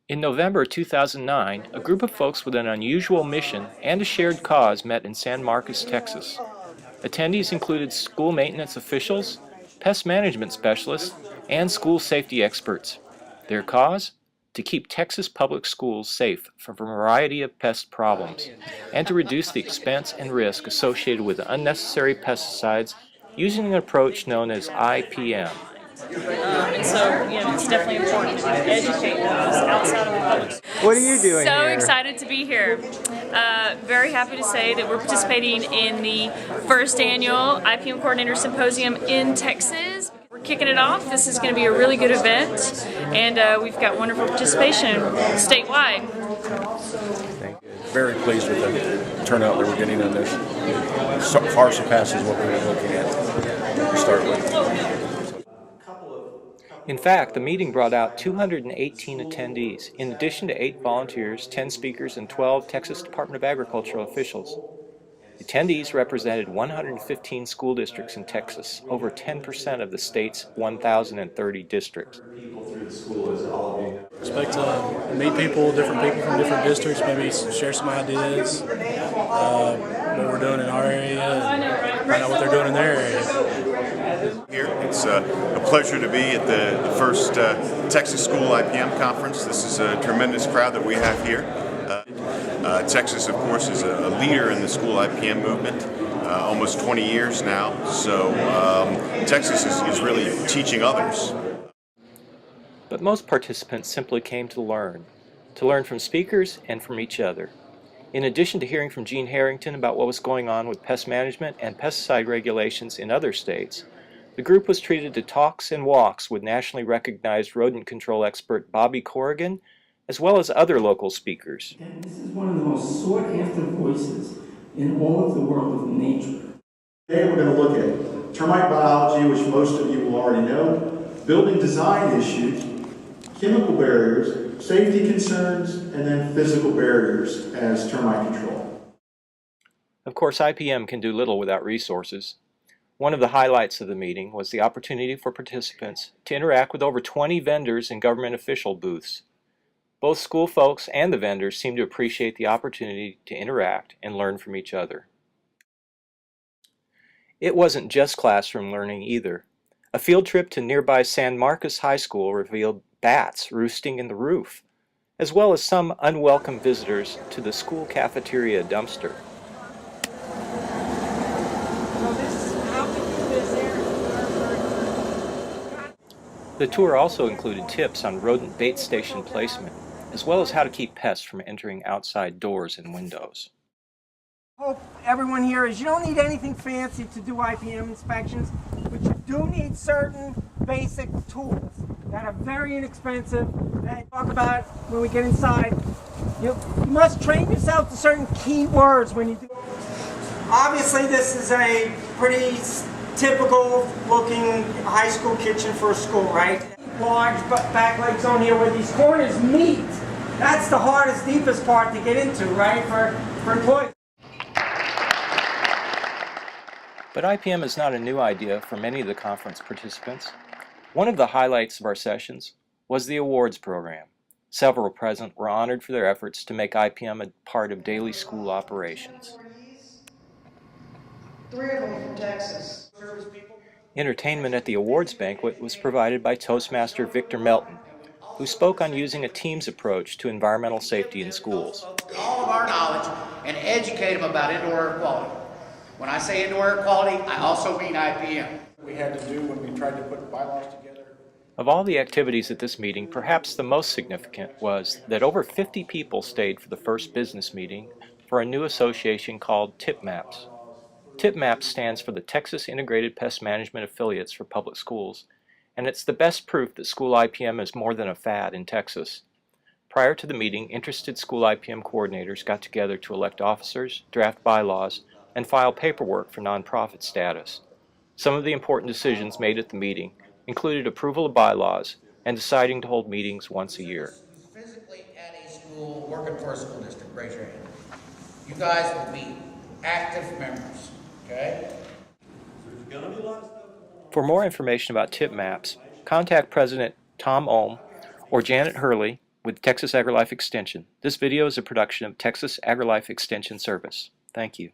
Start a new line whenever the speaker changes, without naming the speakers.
In November 2009, a group of folks with an unusual mission and a shared cause met in San Marcos, Texas. Attendees included school maintenance officials, pest management specialists, and school safety experts. Their cause? To keep Texas public schools safe from a variety of pest problems, and to reduce the expense and risk associated with unnecessary pesticides using an approach known as IPM.
And so, it's definitely important to educate those outside of the public schools.
What are you doing
So
here?
excited to be here. Very happy to say that we're participating in the first annual IPM Coordinator Symposium in Texas. We're kicking it off. This is going to be a really good event, and we've got wonderful participation statewide.
Very pleased with the turnout that we're getting on this. So far surpasses what we were looking at to start with.
In fact, the meeting brought out 218 attendees, in addition to 8 volunteers, 10 speakers, and 12 Texas Department of Agriculture officials. Attendees represented 115 school districts in Texas, over 10% of the state's 1,030 districts.
Expect to meet different people from different districts, maybe share some ideas, what we're doing in our area, and find out what they're doing in their area.
Here, it's a pleasure to be at the first Texas School IPM conference. This is a tremendous crowd that we have here. Texas, of course, is a leader in the school IPM movement, almost 20 years now, so Texas is really teaching others.
But most participants simply came to learn from speakers and from each other. In addition to hearing from Gene Harrington about what was going on with pest management and pesticide regulations in other states, the group was treated to talks and walks with nationally recognized rodent control expert Bobby Corrigan, as well as other local speakers.
And this is one of the most sought-after voices in all of the world of nature.
Today we're going to look at termite biology, which most of you will already know, building design issues, chemical barriers, safety concerns, and then physical barriers as termite control.
Of course, IPM can do little without resources. One of the highlights of the meeting was the opportunity for participants to interact with over 20 vendors and government official booths. Both school folks and the vendors seemed to appreciate the opportunity to interact and learn from each other. It wasn't just classroom learning either. A field trip to nearby San Marcos High School revealed bats roosting in the roof, as well as some unwelcome visitors to the school cafeteria dumpster. The tour also included tips on rodent bait station placement, as well as how to keep pests from entering outside doors and windows.
Hope everyone here is you don't need anything fancy to do IPM inspections, but you do need certain basic tools that are very inexpensive that I talk about when we get inside. You must train yourself to certain key words when you do. Obviously this is a pretty typical looking high school kitchen for a school, right? Large back legs on here where these corners meet. That's the hardest, deepest part to get into, right, for employees.
But IPM is not a new idea for many of the conference participants. One of the highlights of our sessions was the awards program. Several present were honored for their efforts to make IPM a part of daily school operations.
3 of them from Texas.
Entertainment at the awards banquet was provided by Toastmaster Victor Melton, who spoke on using a team's approach to environmental safety in schools.
All of our knowledge and educate them about indoor air quality. When I say indoor air quality, I also mean IPM.
We had to do when we tried to put bylaws together.
Of all the activities at this meeting, perhaps the most significant was that over 50 people stayed for the first business meeting for a new association called Tipmaps. Tipmaps stands for the Texas Integrated Pest Management Affiliates for Public Schools, and it's the best proof that school IPM is more than a fad in Texas. Prior to the meeting, interested school IPM coordinators got together to elect officers, draft bylaws, and file paperwork for nonprofit status. Some of the important decisions made at the meeting included approval of bylaws and deciding to hold meetings once a year.
Physically at a school, working for a school district, raise your hand. You guys will be active members, okay?
For more information about Tipmaps, contact President Tom Ohm or Janet Hurley with Texas AgriLife Extension. This video is a production of Texas AgriLife Extension Service. Thank you.